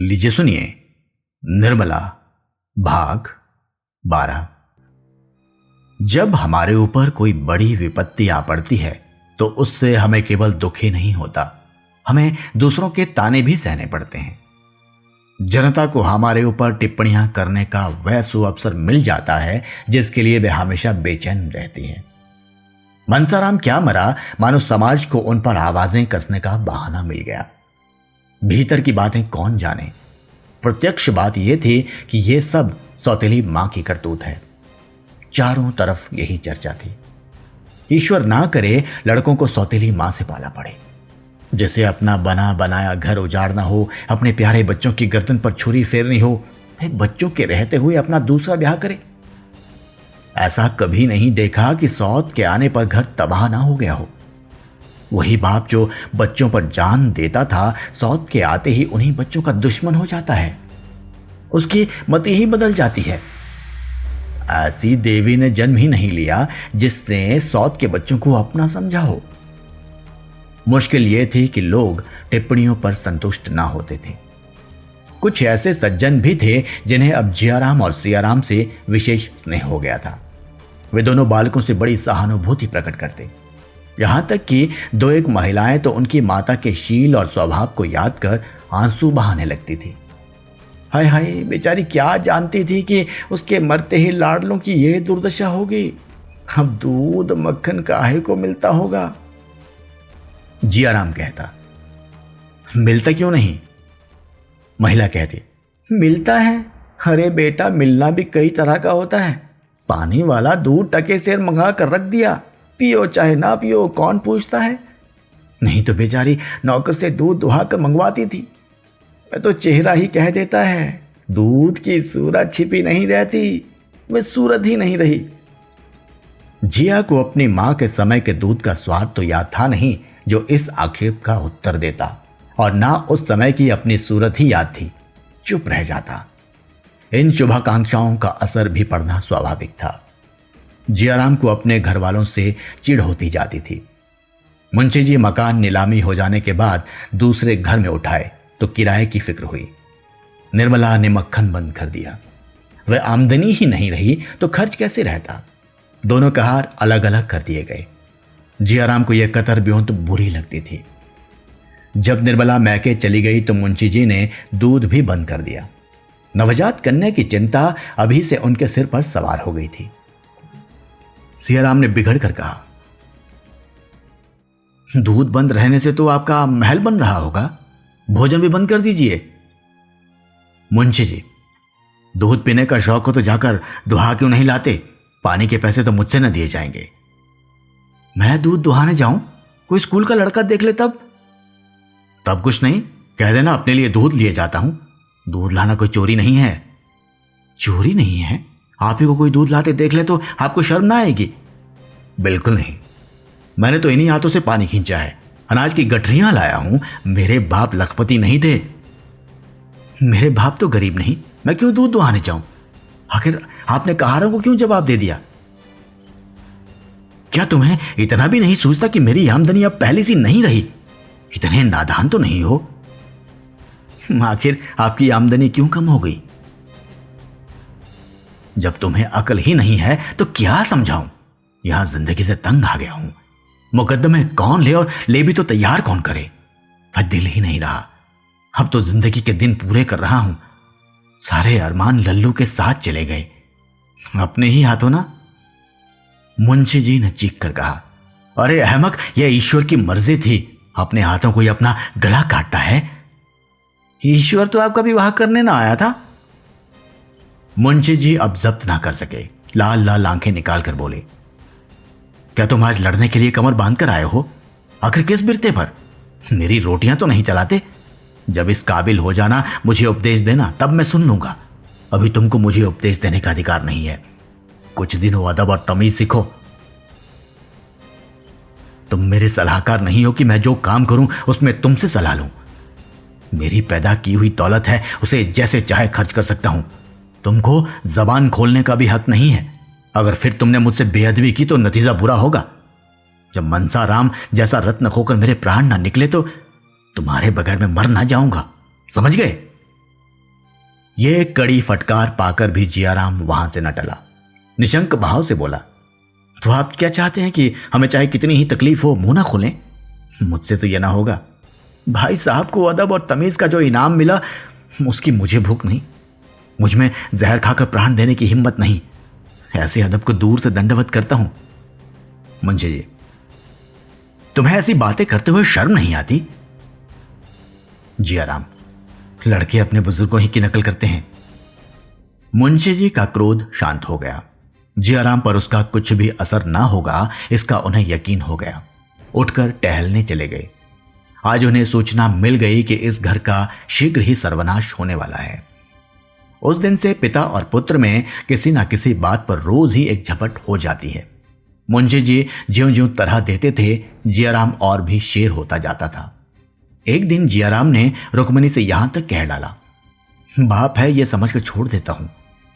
लीजिए सुनिए निर्मला भाग 12। जब हमारे ऊपर कोई बड़ी विपत्ति आ पड़ती है तो उससे हमें केवल दुख ही नहीं होता, हमें दूसरों के ताने भी सहने पड़ते हैं। जनता को हमारे ऊपर टिप्पणियां करने का वह सुअवसर मिल जाता है जिसके लिए वे हमेशा बेचैन रहती है। मनसाराम क्या मरा, मानो समाज को उन पर आवाजें कसने का बहाना मिल गया। भीतर की बातें कौन जाने। प्रत्यक्ष बात यह थी कि यह सब सौतेली मां की करतूत है। चारों तरफ यही चर्चा थी। ईश्वर ना करे लड़कों को सौतेली मां से पाला पड़े, जिसे अपना बना बनाया घर उजाड़ना हो, अपने प्यारे बच्चों की गर्दन पर छुरी फेरनी हो, बच्चों के रहते हुए अपना दूसरा ब्याह करे। ऐसा कभी नहीं देखा कि सौत के आने पर घर तबाह ना हो गया हो। वही बाप जो बच्चों पर जान देता था, सौत के आते ही उन्हीं बच्चों का दुश्मन हो जाता है, उसकी मति ही बदल जाती है। ऐसी देवी ने जन्म ही नहीं लिया जिसने सौत के बच्चों को अपना समझा हो। मुश्किल यह थी कि लोग टिप्पणियों पर संतुष्ट ना होते थे। कुछ ऐसे सज्जन भी थे जिन्हें अब जियाराम और सियाराम से विशेष स्नेह हो गया था। वे दोनों बालकों से बड़ी सहानुभूति प्रकट करते, यहां तक कि दो एक महिलाएं तो उनकी माता के शील और स्वभाव को याद कर आंसू बहाने लगती थी। हाय हाय, बेचारी क्या जानती थी कि उसके मरते ही लाडलों की यह दुर्दशा होगी। अब दूध मक्खन काहे को मिलता होगा। जियाराम कहता, मिलता क्यों नहीं? महिला कहती, मिलता है। अरे बेटा, मिलना भी कई तरह का होता है। पानी वाला दूध टके से मंगा कर रख दिया, पियो चाहे ना पियो, कौन पूछता है। नहीं तो बेचारी नौकर से दूध दुहा कर मंगवाती थी। मैं तो चेहरा ही कह देता है, दूध की सूरत छिपी नहीं रहती, मैं सूरत ही नहीं रही। जिया को अपनी मां के समय के दूध का स्वाद तो याद था नहीं जो इस आक्षेप का उत्तर देता, और ना उस समय की अपनी सूरत ही याद थी। चुप रह जाता। इन शुभाकांक्षाओं का असर भी पड़ना स्वाभाविक था। जियाराम को अपने घर वालों से चिढ़ होती जाती थी। मुंशी जी मकान नीलामी हो जाने के बाद दूसरे घर में उठाए तो किराए की फिक्र हुई। निर्मला ने मक्खन बंद कर दिया। वह आमदनी ही नहीं रही तो खर्च कैसे रहता। दोनों का हार अलग अलग कर दिए गए। जियाराम को यह कतर ब्योंत बुरी लगती थी। जब निर्मला मैके चली गई तो मुंशी जी ने दूध भी बंद कर दिया। नवजात कन्या की चिंता अभी से उनके सिर पर सवार हो गई थी। सियाराम ने बिगड़ कर कहा, दूध बंद रहने से तो आपका महल बन रहा होगा, भोजन भी बंद कर दीजिए। मुंशी जी, दूध पीने का शौक हो तो जाकर दुहा क्यों नहीं लाते? पानी के पैसे तो मुझसे न दिए जाएंगे। मैं दूध दुहाने जाऊं? कोई स्कूल का लड़का देख ले तब कुछ नहीं, कह देना अपने लिए दूध लिए जाता हूं। दूध लाना कोई चोरी नहीं है। चोरी नहीं है? आप ही को कोई दूध लाते देख ले तो आपको शर्म ना आएगी? बिल्कुल नहीं, मैंने तो इन्हीं हाथों से पानी खींचा है, अनाज की गठरियां लाया हूं। मेरे बाप लखपति नहीं थे। मेरे बाप तो गरीब नहीं, मैं क्यों दूध दुहाने जाऊं? आखिर आपने कहारों को क्यों जवाब दे दिया? क्या तुम्हें इतना भी नहीं सोचता कि मेरी आमदनी अब पहले सी नहीं रही? इतने नादान तो नहीं हो। आखिर आपकी आमदनी क्यों कम हो गई? जब तुम्हें अकल ही नहीं है तो क्या समझाऊं? यहां जिंदगी से तंग आ गया हूं। मुकद्दमे कौन ले, और ले भी तो तैयार कौन करे? पर दिल ही नहीं रहा। अब तो जिंदगी के दिन पूरे कर रहा हूं। सारे अरमान लल्लू के साथ चले गए, अपने ही हाथों ना। मुंशी जी ने चीख कर कहा, अरे अहमक, यह ईश्वर की मर्जी थी, अपने हाथों को ही अपना गला काटता है। ईश्वर तो आपका विवाह करने ना आया था। मुंशी जी अब जब्त ना कर सके, लाल लाल आंखें निकाल कर बोले, क्या तुम आज लड़ने के लिए कमर बांध कर आए हो? आखिर किस बिरते पर? मेरी रोटियां तो नहीं चलाते। जब इस काबिल हो जाना मुझे उपदेश देना, तब मैं सुन लूंगा। अभी तुमको मुझे उपदेश देने का अधिकार नहीं है। कुछ दिनों अदब और तमीज सीखो। तुम मेरे सलाहकार नहीं हो कि मैं जो काम करूं उसमें तुमसे सलाह लूं। मेरी पैदा की हुई दौलत है, उसे जैसे चाहे खर्च कर सकता हूं। तुमको जबान खोलने का भी हक नहीं है। अगर फिर तुमने मुझसे बेअदबी की तो नतीजा बुरा होगा। जब मनसाराम जैसा रत्न खोकर मेरे प्राण ना निकले तो तुम्हारे बगैर मैं मर ना जाऊंगा, समझ गए? यह कड़ी फटकार पाकर भी जियाराम वहां से न टला। निशंक भाव से बोला, तो आप क्या चाहते हैं कि हमें चाहे कितनी ही तकलीफ हो मुंह ना खोलें? मुझसे तो यह ना होगा। भाई साहब को अदब और तमीज का जो इनाम मिला उसकी मुझे भूख नहीं। मुझ में जहर खाकर प्राण देने की हिम्मत नहीं। ऐसे अदब को दूर से दंडवत करता हूं। मुंशी जी, तुम्हें ऐसी बातें करते हुए शर्म नहीं आती? जियाराम, लड़के अपने बुजुर्गों ही की नकल करते हैं। मुंशी जी का क्रोध शांत हो गया। जियाराम पर उसका कुछ भी असर ना होगा इसका उन्हें यकीन हो गया। उठकर टहलने चले गए। आज उन्हें सूचना मिल गई कि इस घर का शीघ्र ही सर्वनाश होने वाला है। उस दिन से पिता और पुत्र में किसी ना किसी बात पर रोज ही एक झपट हो जाती है। मुंशी जी ज्यों ज्यों तरह देते थे, जियाराम और भी शेर होता जाता था। एक दिन जियाराम ने रुक्मिणी से यहां तक कह डाला, बाप है ये समझ कर छोड़ देता हूं,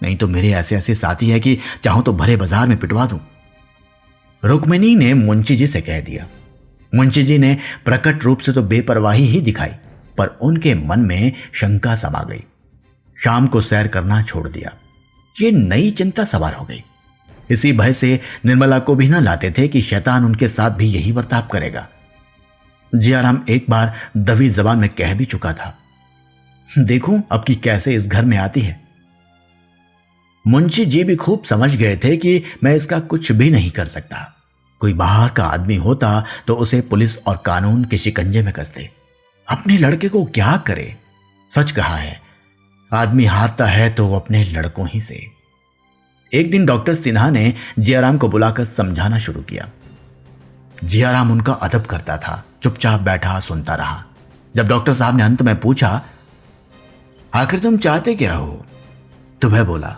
नहीं तो मेरे ऐसे ऐसे साथी है कि चाहूं तो भरे बाजार में पिटवा दूं। रुक्मिणी ने मुंशी जी से कह दिया। मुंशी जी ने प्रकट रूप से तो बेपरवाही ही दिखाई, पर उनके मन में शंका समा गई। शाम को सैर करना छोड़ दिया। ये नई चिंता सवार हो गई। इसी भय से निर्मला को भी ना लाते थे कि शैतान उनके साथ भी यही बर्ताव करेगा। जियाराम एक बार दबी जबान में कह भी चुका था, देखूं अब की कैसे इस घर में आती है। मुंशी जी भी खूब समझ गए थे कि मैं इसका कुछ भी नहीं कर सकता। कोई बाहर का आदमी होता तो उसे पुलिस और कानून के शिकंजे में कस दे। अपने लड़के को क्या करे? सच कहा है, आदमी हारता है तो वो अपने लड़कों ही से। एक दिन डॉक्टर सिन्हा ने जियाराम को बुलाकर समझाना शुरू किया। जियाराम उनका अदब करता था, चुपचाप बैठा सुनता रहा। जब डॉक्टर साहब ने अंत में पूछा, आखिर तुम चाहते क्या हो? तो वह बोला,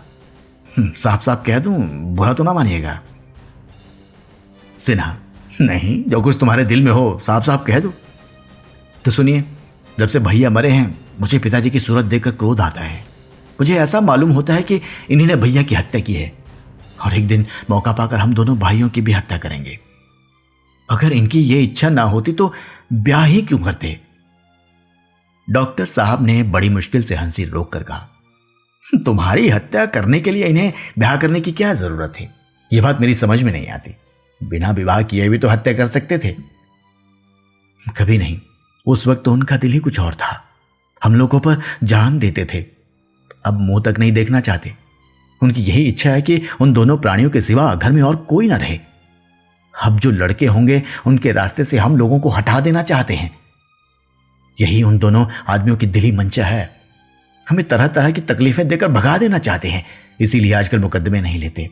साफ साफ कह दूं, बुरा तो ना मानिएगा। सिन्हा, नहीं, जो कुछ तुम्हारे दिल में हो साफ साफ कह दो। तो सुनिए, जब से भैया मरे हैं मुझे पिताजी की सूरत देखकर क्रोध आता है। मुझे ऐसा मालूम होता है कि इन्हीं ने भैया की हत्या की है और एक दिन मौका पाकर हम दोनों भाइयों की भी हत्या करेंगे। अगर इनकी ये इच्छा ना होती तो ब्याह ही क्यों करते? डॉक्टर साहब ने बड़ी मुश्किल से हंसी रोक कर कहा, तुम्हारी हत्या करने के लिए इन्हें ब्याह करने की क्या जरूरत है? यह बात मेरी समझ में नहीं आती। बिना विवाह किए भी तो हत्या कर सकते थे। कभी नहीं, उस वक्त तो उनका दिल ही कुछ और था। हम लोगों पर जान देते थे, अब मुंह तक नहीं देखना चाहते। उनकी यही इच्छा है कि उन दोनों प्राणियों के सिवा घर में और कोई ना रहे। अब जो लड़के होंगे उनके रास्ते से हम लोगों को हटा देना चाहते हैं। यही उन दोनों आदमियों की दिली मंशा है। हमें तरह तरह की तकलीफें देकर भगा देना चाहते हैं, इसीलिए आजकल मुकदमे नहीं लेते।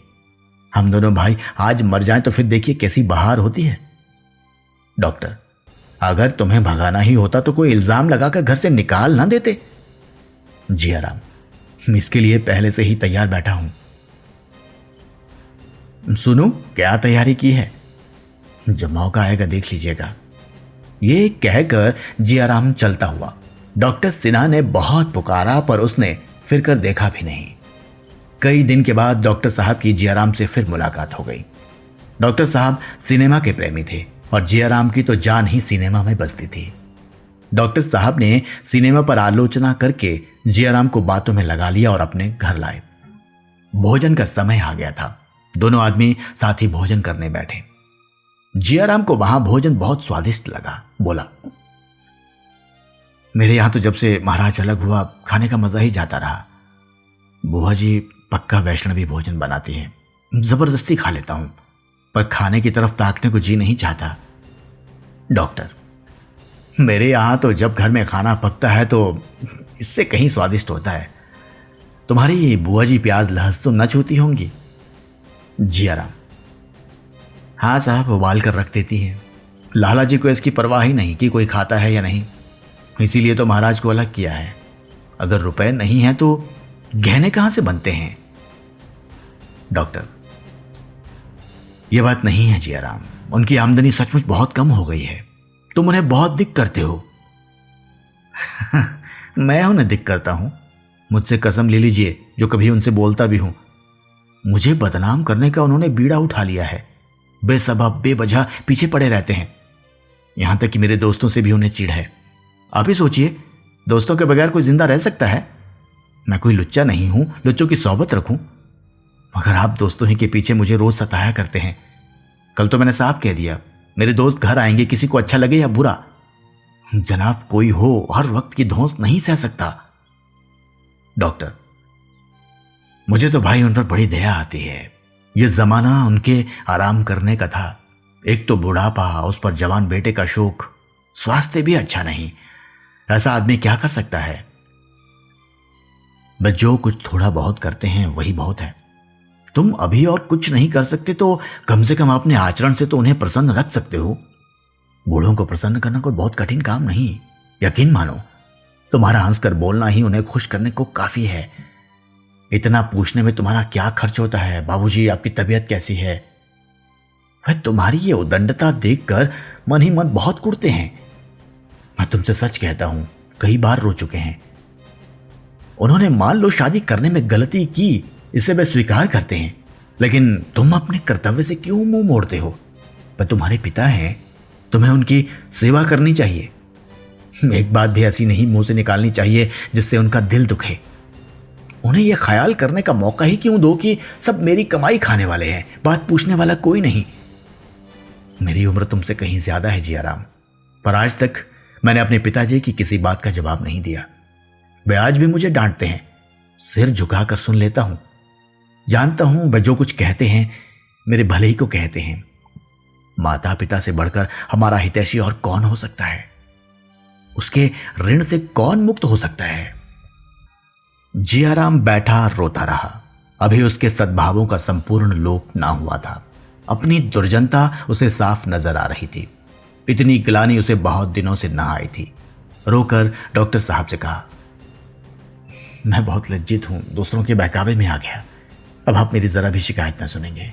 हम दोनों भाई आज मर जाएं तो फिर देखिए कैसी बहार होती है। डॉक्टर, अगर तुम्हें भगाना ही होता तो कोई इल्जाम लगाकर घर से निकाल ना देते। जियाराम, इसके लिए पहले से ही तैयार बैठा हूं। सुनो, क्या तैयारी की है? जब मौका आएगा देख लीजिएगा। ये कहकर जियाराम चलता हुआ। डॉक्टर सिन्हा ने बहुत पुकारा पर उसने फिर कर देखा भी नहीं। कई दिन के बाद डॉक्टर साहब की जियाराम से फिर मुलाकात हो गई। डॉक्टर साहब सिनेमा के प्रेमी थे और जियाराम की तो जान ही सिनेमा में बसती थी। डॉक्टर साहब ने सिनेमा पर आलोचना करके जियाराम को बातों में लगा लिया और अपने घर लाए। भोजन का समय आ गया था। दोनों आदमी साथ ही भोजन करने बैठे। जियाराम को वहां भोजन बहुत स्वादिष्ट लगा। बोला, मेरे यहां तो जब से महाराज अलग हुआ खाने का मजा ही जाता रहा। बुआ जी पक्का वैष्णवी भोजन बनाती है, जबरदस्ती खा लेता हूं, पर खाने की तरफ ताकने को जी नहीं चाहता। डॉक्टर, मेरे यहां तो जब घर में खाना पकता है तो इससे कहीं स्वादिष्ट होता है। तुम्हारी बुआ जी प्याज लहसुन न छूती होंगी? जियाराम, हाँ साहब, उबाल कर रख देती है। लाला जी को इसकी परवाह ही नहीं कि कोई खाता है या नहीं, इसीलिए तो महाराज को अलग किया है। अगर रुपए नहीं है तो गहने कहां से बनते हैं? डॉक्टर, यह बात नहीं है जियाराम, उनकी आमदनी सचमुच बहुत कम हो गई है। तुम उन्हें बहुत दिक करते हो। मैं उन्हें दिक करता हूं? मुझसे कसम ले लीजिए, जो कभी उनसे बोलता भी हूं। मुझे बदनाम करने का उन्होंने बीड़ा उठा लिया है। बेसबब बेवजह पीछे पड़े रहते हैं। यहां तक कि मेरे दोस्तों से भी उन्हें चिढ़ है। आप ही सोचिए, दोस्तों के बगैर कोई जिंदा रह सकता है? मैं कोई लुच्चा नहीं हूं, लुच्चों की सोबत रखूं, मगर आप दोस्तों ही के पीछे मुझे रोज सताया करते हैं। कल तो मैंने साफ कह दिया, मेरे दोस्त घर आएंगे, किसी को अच्छा लगे या बुरा। जनाब, कोई हो हर वक्त की धौंस नहीं सह सकता। डॉक्टर, मुझे तो भाई उन पर बड़ी दया आती है। यह जमाना उनके आराम करने का था। एक तो बुढ़ापा, उस पर जवान बेटे का शोक, स्वास्थ्य भी अच्छा नहीं। ऐसा आदमी क्या कर सकता है? बस जो कुछ थोड़ा बहुत करते हैं वही बहुत है। तुम अभी और कुछ नहीं कर सकते तो कम से कम अपने आचरण से तो उन्हें प्रसन्न रख सकते हो। बूढ़ों को प्रसन्न करना कोई बहुत कठिन काम नहीं। यकीन मानो, तुम्हारा हंसकर बोलना ही उन्हें खुश करने को काफी है। इतना पूछने में तुम्हारा क्या खर्च होता है? बाबूजी, आपकी तबीयत कैसी है? वह तुम्हारी ये उदंडता देखकर मन ही मन बहुत कुड़ते हैं। मैं तुमसे सच कहता हूं, कई बार रो चुके हैं। उन्होंने मान लो शादी करने में गलती की, इसे वे स्वीकार करते हैं, लेकिन तुम अपने कर्तव्य से क्यों मुंह मोड़ते हो? वह तुम्हारे पिता हैं, तुम्हें उनकी सेवा करनी चाहिए। एक बात भी ऐसी नहीं मुंह से निकालनी चाहिए जिससे उनका दिल दुखे। उन्हें यह ख्याल करने का मौका ही क्यों दो कि सब मेरी कमाई खाने वाले हैं, बात पूछने वाला कोई नहीं। मेरी उम्र तुमसे कहीं ज्यादा है जियाराम, पर आज तक मैंने अपने पिताजी की किसी बात का जवाब नहीं दिया। वे आज भी मुझे डांटते हैं, सिर झुकाकर सुन लेता हूं। जानता हूं वे जो कुछ कहते हैं मेरे भले ही को कहते हैं। माता पिता से बढ़कर हमारा हितैषी और कौन हो सकता है? उसके ऋण से कौन मुक्त हो सकता है? जियाराम बैठा रोता रहा। अभी उसके सद्भावों का संपूर्ण लोप ना हुआ था। अपनी दुर्जनता उसे साफ नजर आ रही थी। इतनी ग्लानि उसे बहुत दिनों से ना आई थी। रोकर डॉक्टर साहब से कहा, मैं बहुत लज्जित हूं, दूसरों के बहकावे में आ गया। अब आप मेरी जरा भी शिकायत ना सुनेंगे।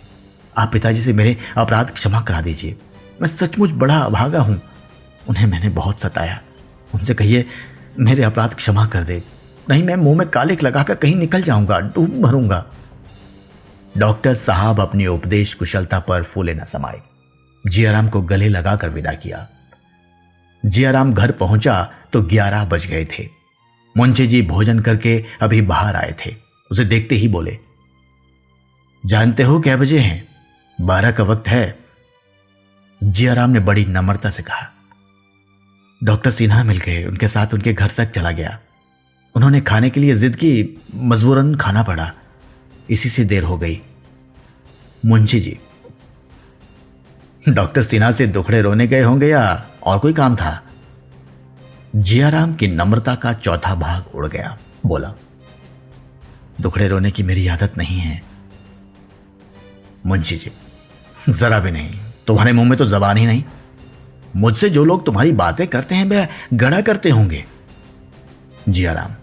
आप पिताजी से मेरे अपराध क्षमा करा दीजिए। मैं सचमुच बड़ा अभागा हूं, उन्हें मैंने बहुत सताया। उनसे कहिए मेरे अपराध क्षमा कर दे, नहीं मैं मुंह में कालिक लगाकर कहीं निकल जाऊंगा, डूब मरूंगा। डॉक्टर साहब अपनी उपदेश कुशलता पर फूले न समाये। जियाराम को गले लगाकर विदा किया। जियाराम घर पहुंचा तो 11 बज गए थे। मुंशी जी भोजन करके अभी बाहर आए थे। उसे देखते ही बोले, जानते हो क्या बजे हैं? 12 का वक्त है। जियाराम ने बड़ी नम्रता से कहा, डॉक्टर सिन्हा मिल गए, उनके साथ उनके घर तक चला गया। उन्होंने खाने के लिए जिद की, मजबूरन खाना पड़ा, इसी से देर हो गई। मुंशी जी, डॉक्टर सिन्हा से दुखड़े रोने गए होंगे या और कोई काम था? जियाराम की नम्रता का चौथा भाग उड़ गया। बोला, दुखड़े रोने की मेरी आदत नहीं है। मुंशी जी, जरा भी नहीं, तुम्हारे मुंह में तो जबान ही नहीं। मुझसे जो लोग तुम्हारी बातें करते हैं वे गड़ा करते होंगे। जियाराम,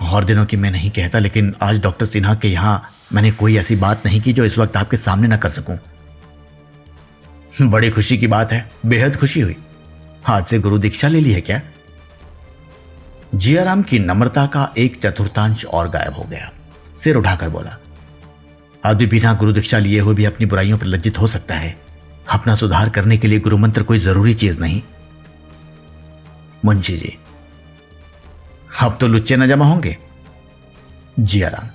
और दिनों की मैं नहीं कहता, लेकिन आज डॉक्टर सिन्हा के यहां मैंने कोई ऐसी बात नहीं की जो इस वक्त आपके सामने न कर सकूं। बड़ी खुशी की बात है, बेहद खुशी हुई। आज से गुरु दीक्षा ले ली है क्या? जियाराम की नम्रता का 1/4 और गायब हो गया। सिर उठाकर बोला, आदमी बिना गुरु दीक्षा लिए हुए भी अपनी बुराइयों पर लज्जित हो सकता है। अपना सुधार करने के लिए गुरु मंत्र कोई जरूरी चीज नहीं। मुंशी जी, अब तो लुच्चे न जमा होंगे। जियाराम,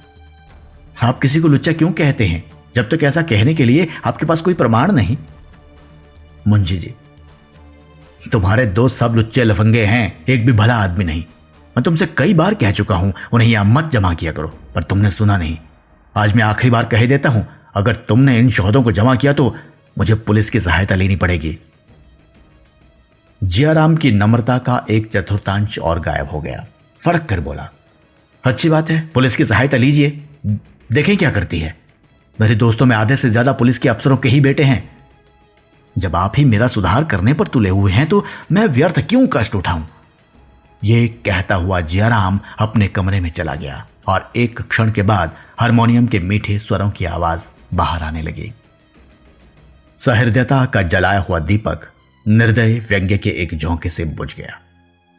आप किसी को लुच्चा क्यों कहते हैं जब तक ऐसा कहने के लिए आपके पास कोई प्रमाण नहीं? मुंशी जी, तुम्हारे दोस्त सब लुच्चे लफंगे हैं, एक भी भला आदमी नहीं। मैं तुमसे कई बार कह चुका हूं उन्हें यहां मत जमा किया करो, पर तुमने सुना नहीं। आज मैं आखिरी बार कह देता हूं, अगर तुमने इन शोधों को जमा किया तो मुझे पुलिस की सहायता लेनी पड़ेगी। जियाराम की नम्रता का 1/4 और गायब हो गया। फड़क कर बोला, अच्छी बात है, पुलिस की सहायता लीजिए, देखें क्या करती है। मेरे दोस्तों में आधे से ज्यादा पुलिस के अफसरों के ही बेटे हैं। जब आप ही मेरा सुधार करने पर तुले हुए हैं तो मैं व्यर्थ क्यों कष्ट उठाऊं? यह कहता हुआ जियाराम अपने कमरे में चला गया और एक क्षण के बाद हारमोनियम के मीठे स्वरों की आवाज बाहर आने लगी। सहृदयता का जलाया हुआ दीपक निर्दय व्यंग्य के एक झोंके से बुझ गया।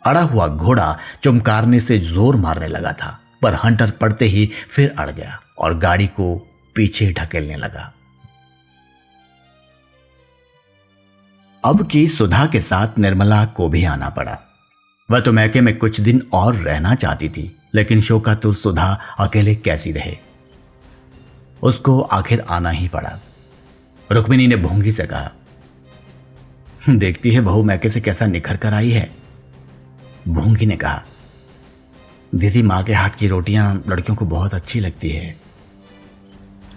अड़ा हुआ घोड़ा चुमकारने से जोर मारने लगा था, पर हंटर पड़ते ही फिर अड़ गया और गाड़ी को पीछे ढकेलने लगा। अब की सुधा के साथ निर्मला को भी आना पड़ा। वह तो मैके में कुछ दिन और रहना चाहती थी, लेकिन शोकातुर सुधा अकेले कैसी रहे। उसको आखिर आना ही पड़ा। रुक्मिणी ने भोंगी से कहा, देखती है बहू मैके से कैसा निखर कर आई है। भोंगी ने कहा, दीदी माँ के हाथ की रोटियां लड़कियों को बहुत अच्छी लगती है।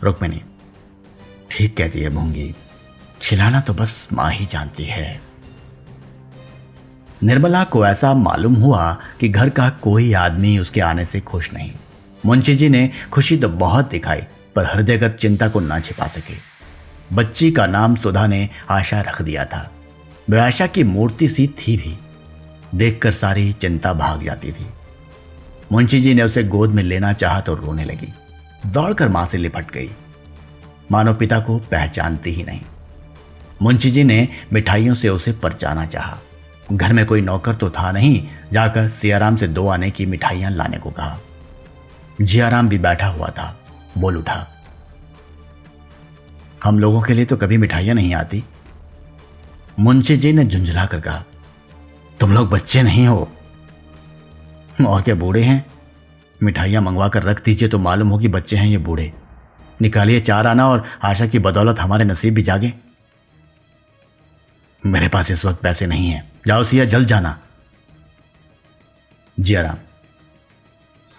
रुक्मिणी, ठीक कहती है भोंगी, खिलाना तो बस माँ ही जानती है। निर्मला को ऐसा मालूम हुआ कि घर का कोई आदमी उसके आने से खुश नहीं। मुंशी जी ने खुशी तो बहुत दिखाई, पर हृदयगत चिंता को ना छिपा सके। बच्ची का नाम सुधा ने आशा रख दिया था। वह आशा की मूर्ति सी थी भी, देखकर सारी चिंता भाग जाती थी। मुंशी जी ने उसे गोद में लेना चाहा तो रोने लगी। दौड़कर मां से लिपट गई, मानो पिता को पहचानती ही नहीं। मुंशी जी ने मिठाइयों से उसे परचाना चाहा। घर में कोई नौकर तो था नहीं, जाकर सियाराम से 2 आने की मिठाइयां लाने को कहा। जियाराम भी बैठा हुआ था, बोल उठा, हम लोगों के लिए तो कभी मिठाइयां नहीं आती। मुंशी जी ने झुंझला कर कहा, तुम लोग बच्चे नहीं हो और क्या बूढ़े हैं? मिठाइयां मंगवा कर रख दीजिए तो मालूम हो कि बच्चे हैं ये बूढ़े। निकालिए 4 आना और आशा की बदौलत हमारे नसीब भी जागे। मेरे पास इस वक्त पैसे नहीं हैं, जाओ सिया जल्द जाना। जियाराम,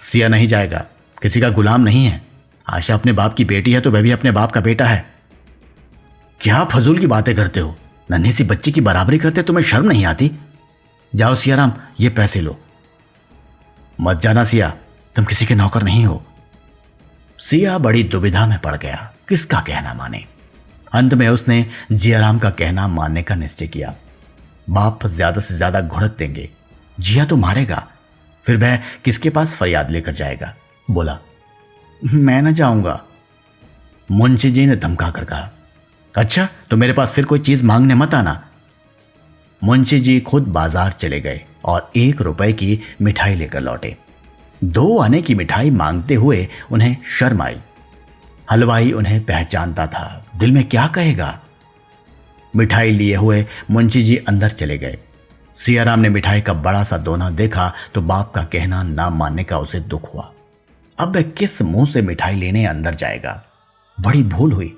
सिया नहीं जाएगा, किसी का गुलाम नहीं है। आशा अपने बाप की बेटी है तो वह भी अपने बाप का बेटा है। क्या फजूल की बातें करते हो? नन्ही सी बच्ची की बराबरी करते तुम्हें शर्म नहीं आती? जाओ सियाराम, ये पैसे लो। मत जाना सिया, तुम किसी के नौकर नहीं हो। सिया बड़ी दुविधा में पड़ गया, किसका कहना माने। अंत में उसने जियाराम का कहना मानने का निश्चय किया। बाप ज्यादा से ज्यादा घुड़क देंगे, जिया तो मारेगा, फिर वह किसके पास फरियाद लेकर जाएगा। बोला, मैं न जाऊंगा। मुंशी जी ने धमका कर कहा, अच्छा तो मेरे पास फिर कोई चीज मांगने मत आना। मुंशी जी खुद बाजार चले गए और 1 रुपए की मिठाई लेकर लौटे। 2 आने की मिठाई मांगते हुए उन्हें शर्म आई। हलवाई उन्हें पहचानता था, दिल में क्या कहेगा। मिठाई लिए हुए मुंशी जी अंदर चले गए। सियाराम ने मिठाई का बड़ा सा दोना देखा तो बाप का कहना ना मानने का उसे दुख हुआ। अब वह किस मुंह से मिठाई लेने अंदर जाएगा? बड़ी भूल हुई।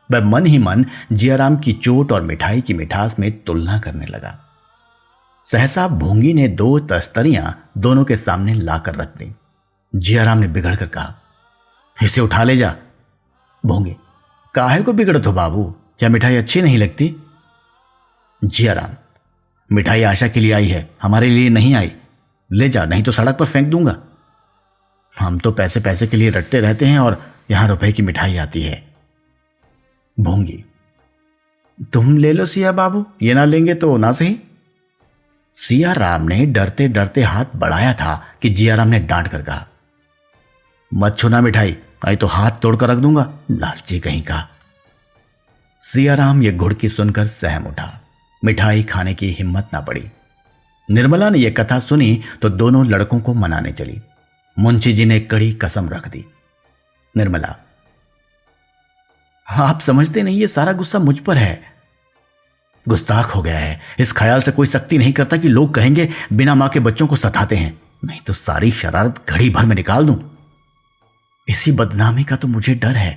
वह मन ही मन जियाराम की चोट और मिठाई की मिठास में तुलना करने लगा। सहसा भोंगी ने 2 तस्तरियां दोनों के सामने लाकर रख दी। जियाराम ने बिगड़ कर कहा, इसे उठा ले जा। भोंगे, काहे को बिगड़त हो बाबू, क्या मिठाई अच्छी नहीं लगती? जियाराम, मिठाई आशा के लिए आई है, हमारे लिए नहीं आई। ले जा, नहीं तो सड़क पर फेंक दूंगा। हम तो पैसे पैसे के लिए रटते रहते हैं और यहां रुपए की मिठाई आती है। भोंगी, तुम ले लो सिया बाबू, ये ना लेंगे तो ना सही। सियाराम ने डरते डरते हाथ बढ़ाया था कि जियाराम ने डांट कर कहा, मत छूना मिठाई, नहीं तो हाथ तोड़कर रख दूंगा, लालची कहीं का। सियाराम ये घुड़की सुनकर सहम उठा। मिठाई खाने की हिम्मत ना पड़ी। निर्मला ने यह कथा सुनी तो दोनों लड़कों को मनाने चली। मुंशी जी ने कड़ी कसम रख दी। निर्मला, आप समझते नहीं, ये सारा गुस्सा मुझ पर है। गुस्ताख हो गया है, इस ख्याल से कोई सख्ती नहीं करता कि लोग कहेंगे बिना मां के बच्चों को सताते हैं, नहीं तो सारी शरारत घड़ी भर में निकाल दूं। इसी बदनामी का तो मुझे डर है।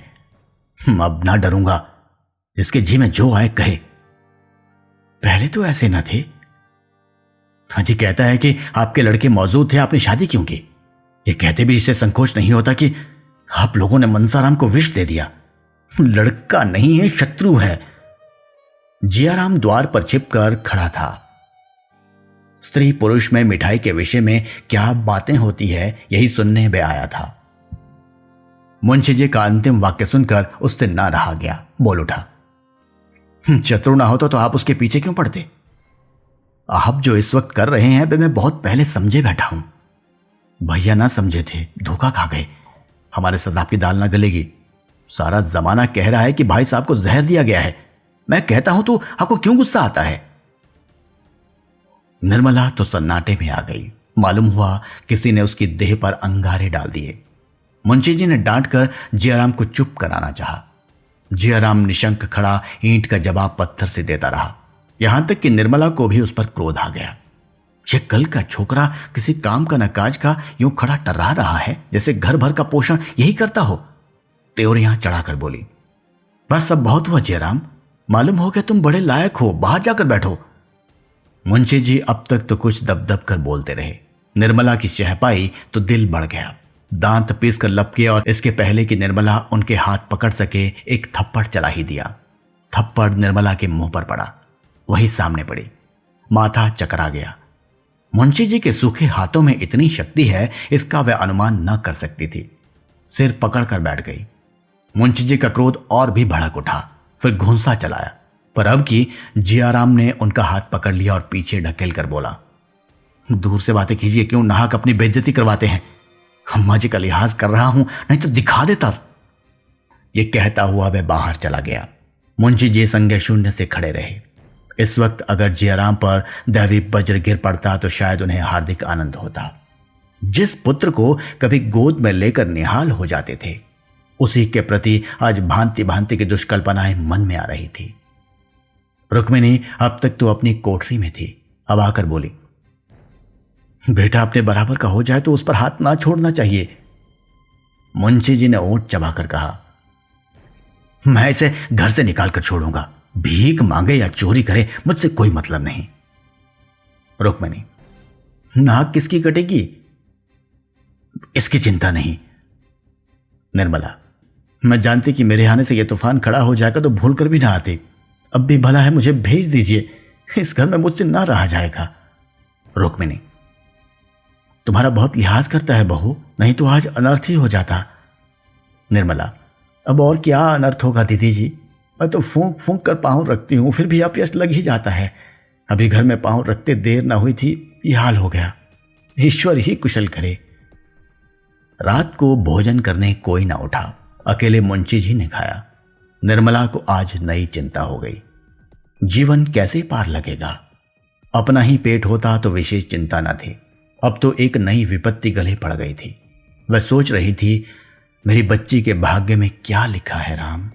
अब ना डरूंगा, जिसके जी में जो आए कहे। पहले तो ऐसे न थे। हाजी कहता है कि आपके लड़के मौजूद थे, आपने शादी क्यों की? ये कहते भी इसे संकोच नहीं होता कि आप लोगों ने मनसाराम को विष दे दिया। लड़का नहीं है, शत्रु है। जियाराम द्वार पर छिपकर खड़ा था। स्त्री पुरुष में मिठाई के विषय में क्या बातें होती है, यही सुनने में आया था। मुंशी जी का अंतिम वाक्य सुनकर उससे ना रहा गया, बोल उठा, शत्रु ना होता तो आप उसके पीछे क्यों पड़ते? आप जो इस वक्त कर रहे हैं मैं बहुत पहले समझे बैठा हूं। भैया ना समझे थे, धोखा खा गए। हमारे सदाब की दाल ना गलेगी। सारा जमाना कह रहा है कि भाई साहब को जहर दिया गया है। मैं कहता हूं तो आपको क्यों गुस्सा आता है? निर्मला तो सन्नाटे में आ गई। मालूम हुआ किसी ने उसकी देह पर अंगारे डाल दिए। मुंशी जी ने डांट कर जियाराम को चुप कराना चाहा। जियाराम निशंक खड़ा ईंट का जवाब पत्थर से देता रहा, यहां तक कि निर्मला को भी उस पर क्रोध आ गया। ये कल का छोकरा किसी काम का न काज का यूं खड़ा टर्रा रहा है जैसे घर भर का पोषण यही करता हो। त्योरियां चढ़ाकर बोली, बस अब बहुत हुआ जयराम, मालूम हो कि तुम बड़े लायक हो, बाहर जाकर बैठो। मुंशी जी अब तक तो कुछ दबदब कर बोलते रहे। निर्मला की चहपाई तो दिल बढ़ गया। दांत पीस कर लपके और इसके पहले कि निर्मला उनके हाथ पकड़ सके एक थप्पड़ चला ही दिया। थप्पड़ निर्मला के मुंह पर पड़ा, वही सामने पड़ी। माथा चकरा गया। मुंशी जी के सूखे हाथों में इतनी शक्ति है इसका वह अनुमान न कर सकती थी। सिर पकड़कर बैठ गई। मुंशी जी का क्रोध और भी भड़क उठा, फिर घूंसा चलाया, पर अब की जियाराम ने उनका हाथ पकड़ लिया और पीछे ढकेल कर बोला, दूर से बातें कीजिए, क्यों नाहक अपनी बेइज्जती करवाते हैं। अम्मा जी का लिहाज कर रहा हूं, नहीं तो दिखा देता। ये कहता हुआ वह बाहर चला गया। मुंशी जी संज्ञा शून्य से खड़े रहे। इस वक्त अगर जियाराम पर दैवी वज्र गिर पड़ता तो शायद उन्हें हार्दिक आनंद होता। जिस पुत्र को कभी गोद में लेकर निहाल हो जाते थे, उसी के प्रति आज भांति भांति की दुष्कल्पनाएं मन में आ रही थी। रुक्मिणी अब तक तो अपनी कोठरी में थी, अब आकर बोली, बेटा अपने बराबर का हो जाए तो उस पर हाथ ना छोड़ना चाहिए। मुंशी जी ने ओंठ चबाकर कहा, मैं इसे घर से निकाल कर छोड़ूंगा, भीख मांगे या चोरी करे मुझसे कोई मतलब नहीं। रुक्मिणी, नाक किसकी कटेगी? इसकी चिंता नहीं। निर्मला, मैं जानती कि मेरे आने से यह तूफान खड़ा हो जाएगा तो भूल कर भी ना आती। अब भी भला है मुझे भेज दीजिए, इस घर में मुझसे ना रहा जाएगा। रुक्मिणी, तुम्हारा बहुत लिहाज करता है बहू, नहीं तो आज अनर्थ ही हो जाता। निर्मला, अब और क्या अनर्थ होगा दीदी जी, मैं तो फूंक फूंक कर पाँव रखती हूं, फिर भी अपयश लग ही जाता है। अभी घर में पाँव रखते देर ना हुई थी, ये हाल हो गया। ईश्वर ही कुशल करे। रात को भोजन करने कोई ना उठा, अकेले मुंशी जी ने खाया। निर्मला को आज नई चिंता हो गई, जीवन कैसे पार लगेगा। अपना ही पेट होता तो विशेष चिंता न थी, अब तो एक नई विपत्ति गले पड़ गई थी। वह सोच रही थी, मेरी बच्ची के भाग्य में क्या लिखा है राम।